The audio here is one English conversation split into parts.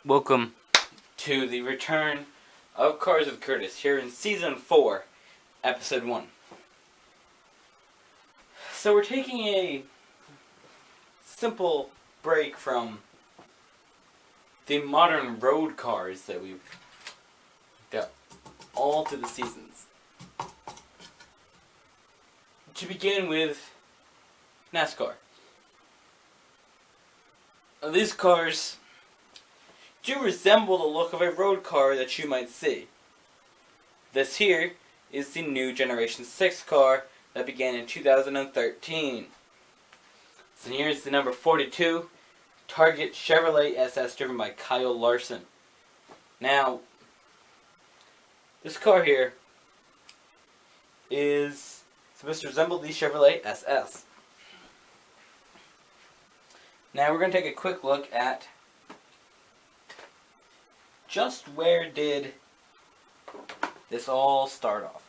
Welcome to the return of Cars with Curtis here in Season 4, Episode 1. So we're taking a simple break from the modern road cars that we've got all through the seasons. To begin with, Nascar. Now, these cars do resemble the look of a road car that you might see. This here is the new Generation 6 car that began in 2013. So here's the number 42, Target Chevrolet SS driven by Kyle Larson. Now, this car here is supposed to resemble the Chevrolet SS. Now we're going to take a quick look at just where did this all start off.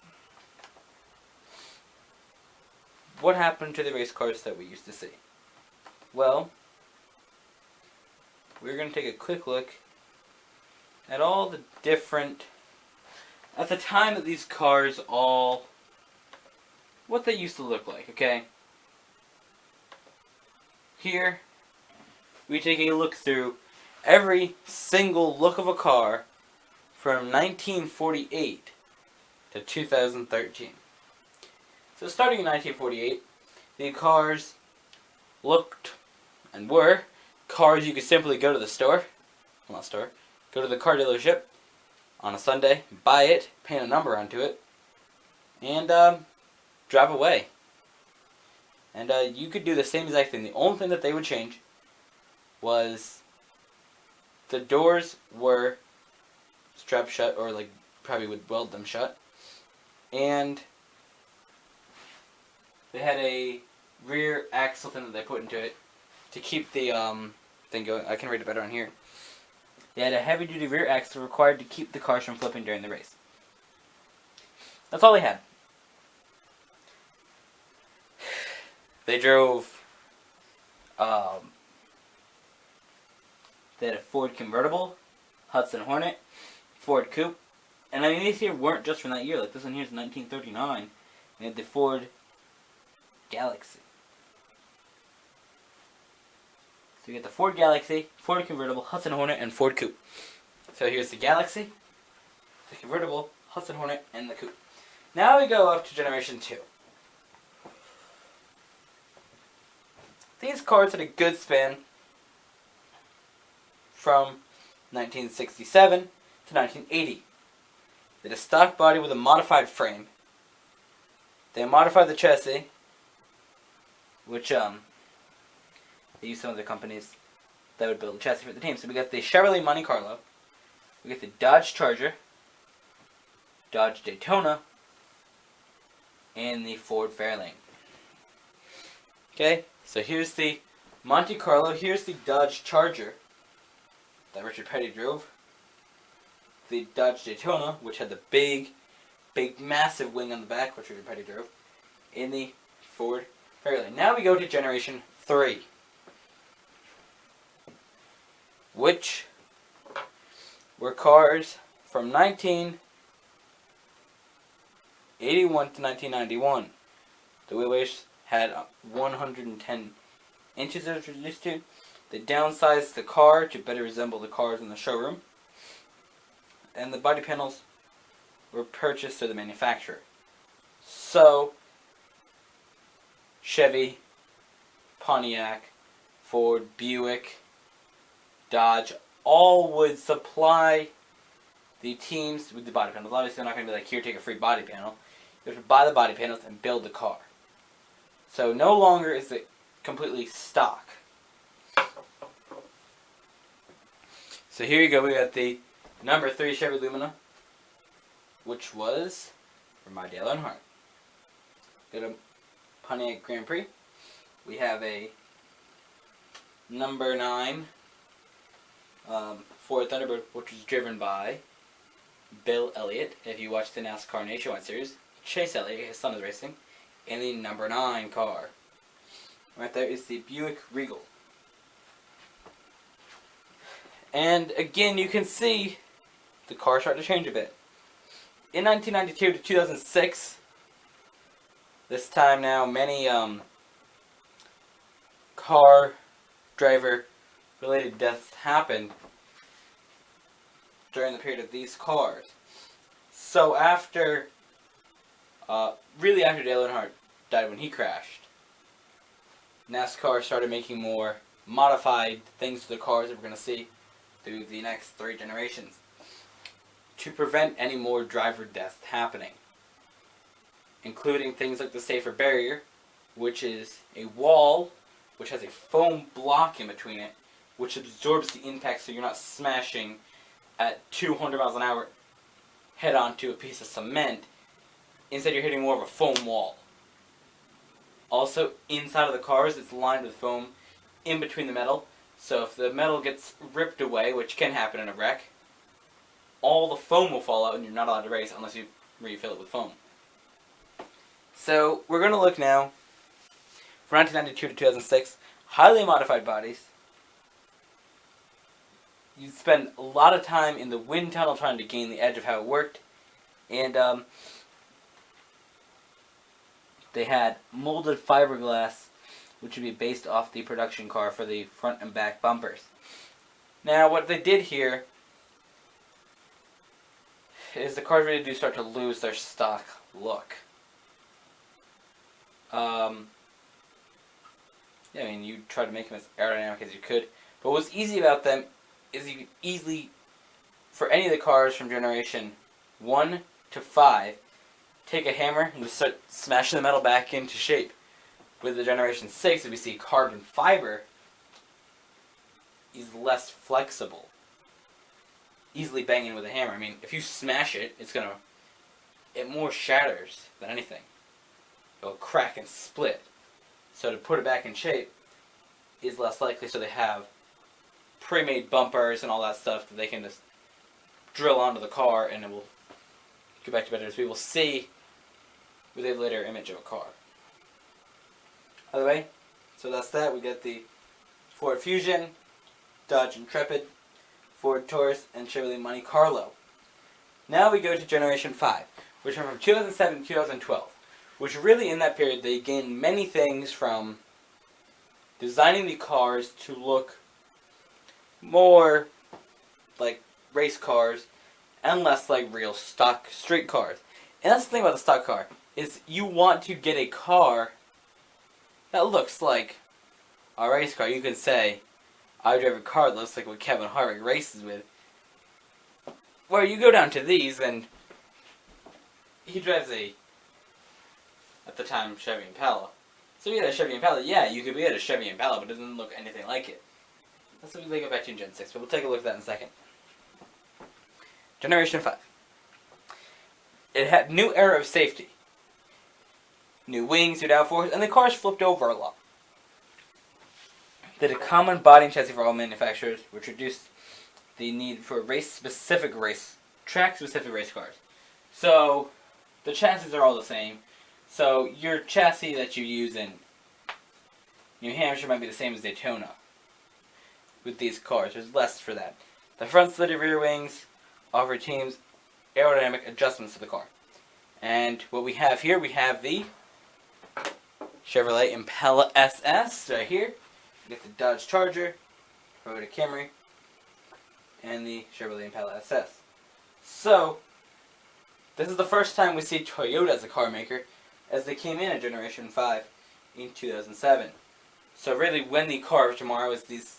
What happened to the race cars that we used to see? Well, we're going to take a quick look at all the different, at the time that these cars all, what they used to look like, okay? Here, we take a look through every single look of a car from 1948 to 2013. So starting in 1948, the cars looked and were cars you could simply go to the store, well, not store, go to the car dealership on a Sunday, buy it, paint a number onto it, and drive away. And you could do the same exact thing. The only thing that they would change was the doors were strapped shut, or like probably would weld them shut, and they had a rear axle thing that they put into it to keep the thing going. I can read it better on here. They had a heavy-duty rear axle required to keep the cars from flipping during the race. That's all they had. They drove. They had a Ford convertible, Hudson Hornet, Ford Coupe, and I mean these here weren't just from that year. Like this one here is 1939. They had the Ford Galaxy. So you get the Ford Galaxy, Ford convertible, Hudson Hornet, and Ford Coupe. So here's the Galaxy, the convertible, Hudson Hornet, and the Coupe. Now we go up to Generation 2. These cars had a good span from 1967 to 1980. They had a stock body with a modified frame. They modified the chassis, which they used some other companies that would build a chassis for the team. So we got the Chevrolet Monte Carlo, we got the Dodge Charger, Dodge Daytona, and the Ford Fairlane. Okay, so here's the Monte Carlo, here's the Dodge Charger that Richard Petty drove, the Dodge Daytona, which had the big, massive wing on the back, which Richard Petty drove, and the Ford Fairlane. Now we go to Generation 3, which were cars from 1981 to 1991. The wheelbase had 110 inches as it was used to. They downsized the car to better resemble the cars in the showroom. And the body panels were purchased through the manufacturer. So, Chevy, Pontiac, Ford, Buick, Dodge, all would supply the teams with the body panels. Obviously, they're not going to be like, here, take a free body panel. You have to buy the body panels and build the car. So, no longer is it completely stock. So here you go, we got the number 3 Chevy Lumina, which was from my Dale Earnhardt. Got a Pontiac Grand Prix. We have a number 9 Ford Thunderbird, which was driven by Bill Elliott. If you watch the NASCAR Nationwide Series, Chase Elliott, his son, is racing in the number 9 car. Right there is the Buick Regal. And again, you can see the car started to change a bit. In 1992 to 2006, this time now, many car driver related deaths happened during the period of these cars. So after, really after Dale Earnhardt died when he crashed, NASCAR started making more modified things to the cars that we're going to see through the next 3 generations to prevent any more driver deaths happening, including things like the safer barrier, which is a wall which has a foam block in between it, which absorbs the impact so you're not smashing at 200 miles an hour head on to a piece of cement. Instead, you're hitting more of a foam wall. Also, inside of the cars, it's lined with foam in between the metal. So if the metal gets ripped away, which can happen in a wreck, all the foam will fall out and you're not allowed to race unless you refill it with foam. So we're going to look now for 1992 to 2006, highly modified bodies. You spend a lot of time in the wind tunnel trying to gain the edge of how it worked. And they had molded fiberglass, which would be based off the production car for the front and back bumpers. Now, what they did here is the cars really do start to lose their stock look. I mean, you try to make them as aerodynamic as you could, but what's easy about them is you can easily, for any of the cars from generation 1 to 5, take a hammer and just start smashing the metal back into shape. With the generation 6, if we see carbon fiber is less flexible. Easily banging with a hammer. I mean, if you smash it, it more shatters than anything. It'll crack and split. So to put it back in shape is less likely, so they have pre-made bumpers and all that stuff that they can just drill onto the car and it will go back to better as we will see with a later image of a car. By the way, so that's that. We got the Ford Fusion, Dodge Intrepid, Ford Taurus, and Chevrolet Monte Carlo. Now we go to Generation 5, which are from 2007 to 2012, which really in that period they gained many things from designing the cars to look more like race cars and less like real stock street cars. And that's the thing about the stock car, is you want to get a car that looks like a race car. You can say, I drive a car that looks like what Kevin Harvick races with. Where you go down to these, and he drives at the time, Chevy Impala. So you had a Chevy Impala, yeah, you could be at a Chevy Impala, but it doesn't look anything like it. That's what we go back to in Gen 6, but we'll take a look at that in a second. Generation 5. It had new era of safety. New wings, new downforce, and the cars flipped over a lot. They had a common body and chassis for all manufacturers, which reduced the need for track-specific race cars. So, the chassis are all the same. So, your chassis that you use in New Hampshire might be the same as Daytona with these cars. There's less for that. The front slitted rear wings offer teams aerodynamic adjustments to the car. And what we have here, we have the Chevrolet Impala SS right here. We get the Dodge Charger, Toyota Camry, and the Chevrolet Impala SS. So, this is the first time we see Toyota as a car maker, as they came in at Generation 5 in 2007. So really, when the car of tomorrow, as these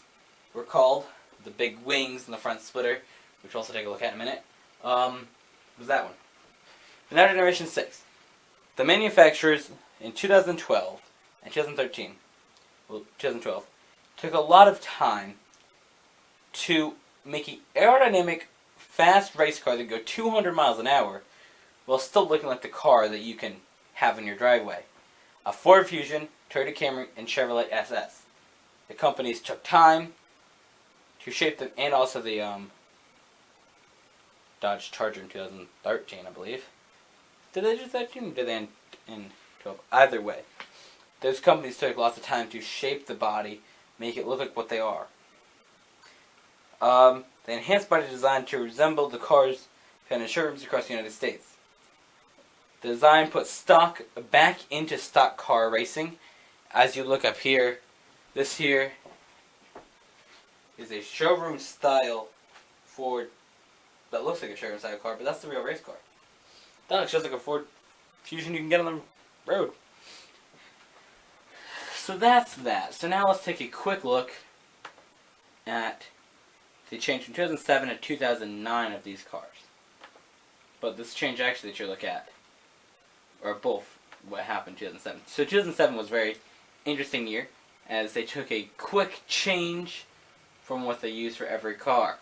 were called, the big wings and the front splitter, which we'll also take a look at in a minute, was that one. But now Generation 6. The manufacturers in 2012 and 2013, well, 2012, took a lot of time to make an aerodynamic, fast race car that can go 200 miles an hour while still looking like the car that you can have in your driveway. A Ford Fusion, Toyota Camry, and Chevrolet SS. The companies took time to shape them, and also the Dodge Charger in 2013, I believe. Did they do 13 or did they in 12? Either way, those companies took lots of time to shape the body, make it look like what they are. The enhanced body design to resemble the cars found in showrooms across the United States. The design puts stock back into stock car racing. As you look up here, this here is a showroom style Ford that looks like a showroom style car, but that's the real race car. That looks just like a Ford Fusion you can get on the road. So that's that. So now let's take a quick look at the change from 2007 to 2009 of these cars. But this change actually that you look at, or both, what happened in 2007. So 2007 was a very interesting year, as they took a quick change from what they used for every car.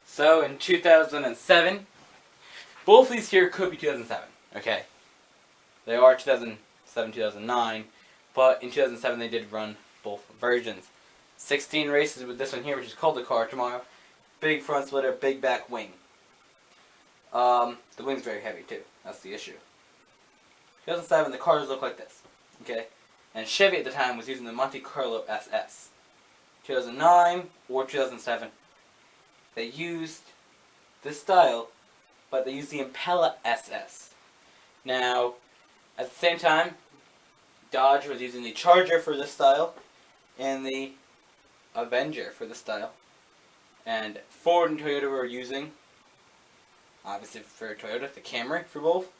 So in 2007, both these here could be 2007, okay? They are 2007, 2009, but in 2007 they did run both versions. 16 races with this one here, which is called the car tomorrow. Big front splitter, big back wing. The wing's very heavy too, that's the issue. 2007, the cars look like this, okay? And Chevy at the time was using the Monte Carlo SS. 2009 or 2007, they used this style, but they used the Impala SS. Now, at the same time, Dodge was using the Charger for this style, and the Avenger for this style. And Ford and Toyota were using, obviously for Toyota, the Camry for both,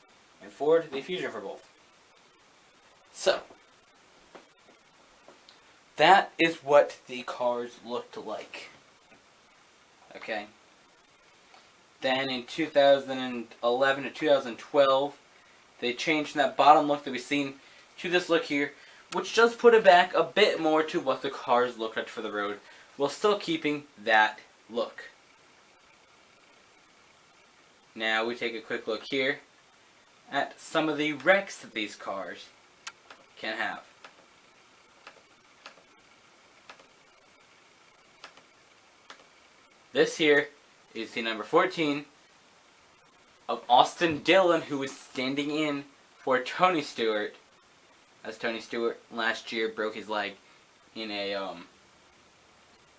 and Ford, the Fusion for both. So, that is what the cars looked like. Okay. Then in 2011 to 2012, they changed from that bottom look that we've seen to this look here, which does put it back a bit more to what the cars looked like for the road, while still keeping that look. Now we take a quick look here at some of the wrecks that these cars can have. This here is the number 14 of Austin Dillon, who was standing in for Tony Stewart, as Tony Stewart last year broke his leg in a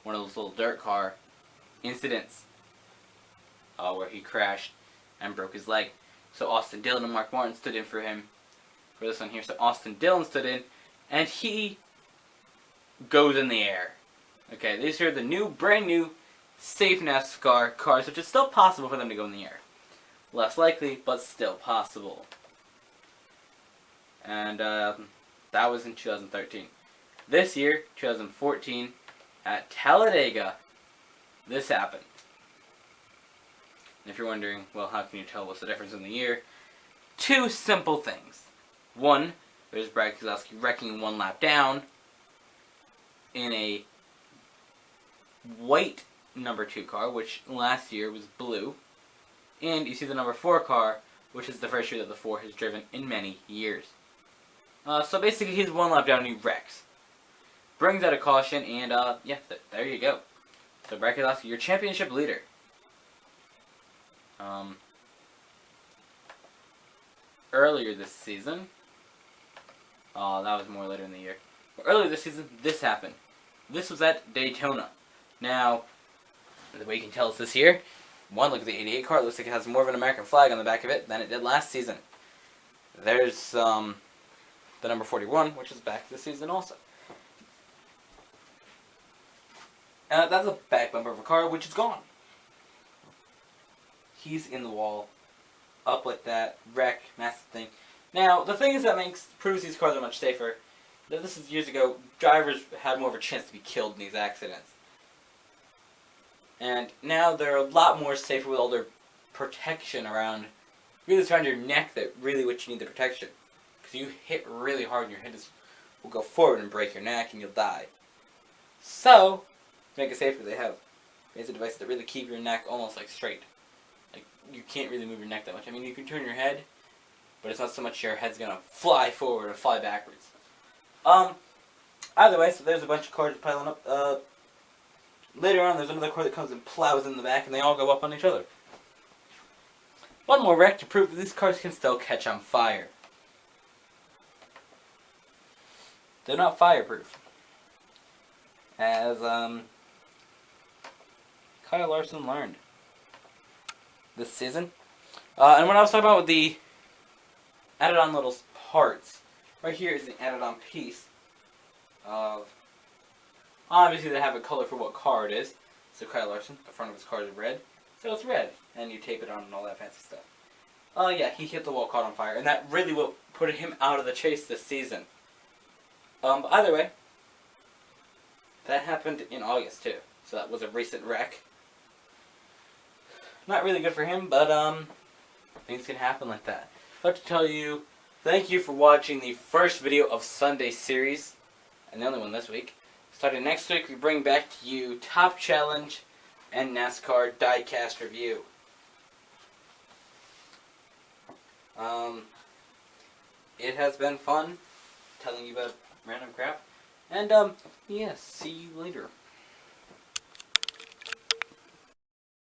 one of those little dirt car incidents where he crashed and broke his leg. So Austin Dillon and Mark Martin stood in for him for this one here. So Austin Dillon stood in, and he goes in the air. Okay, these are the new, brand new, safe Nascar cars, which is still possible for them to go in the air. Less likely, but still possible. And that was in 2013. This year, 2014, at Talladega, this happened. And if you're wondering, well, how can you tell what's the difference in the year? Two simple things. One, there's Brad Keselowski wrecking one lap down in a white number 2 car, which last year was blue. And you see the number 4 car, which is the first year that the 4 has driven in many years. So basically, he's one lap down and he wrecks. Brings out a caution, and yeah, there you go. So Brad Keselowski, your championship leader. Earlier this season, that was more later in the year. But earlier this season, this happened. This was at Daytona. Now, the way you can tell it's this year, one, look at the 88 car. It looks like it has more of an American flag on the back of it than it did last season. There's the number 41, which is back this season also. That's a back bumper of a car, which is gone. He's in the wall, up like that, wreck, massive thing. Now, the thing is that proves these cars are much safer. This is years ago, drivers had more of a chance to be killed in these accidents. And now they're a lot more safer with all their protection around, really it's around your neck that really what you need the protection. Because you hit really hard and your head will go forward and break your neck and you'll die. So, to make it safer, they have basic devices that really keep your neck almost like straight. Like, you can't really move your neck that much. I mean, you can turn your head, but it's not so much your head's gonna fly forward or fly backwards. Either way, so there's a bunch of cars piling up. Later on, there's another car that comes and plows in the back, and they all go up on each other. One more wreck to prove that these cars can still catch on fire. They're not fireproof. As, Kyle Larson learned this season. And what I was talking about with the added on little parts, right here is the added on piece of, obviously they have a color for what car it is. So Kyle Larson, the front of his car is red, so it's red, and you tape it on and all that fancy stuff. Yeah, he hit the wall, caught on fire, and that really what put him out of the chase this season. But either way, that happened in August too, so that was a recent wreck. Not really good for him, but things can happen like that. I'd like to tell you, thank you for watching the first video of Sunday's series, and the only one this week. Starting next week, we bring back to you Top Challenge and NASCAR Diecast Review. It has been fun telling you about random crap, and yeah, see you later.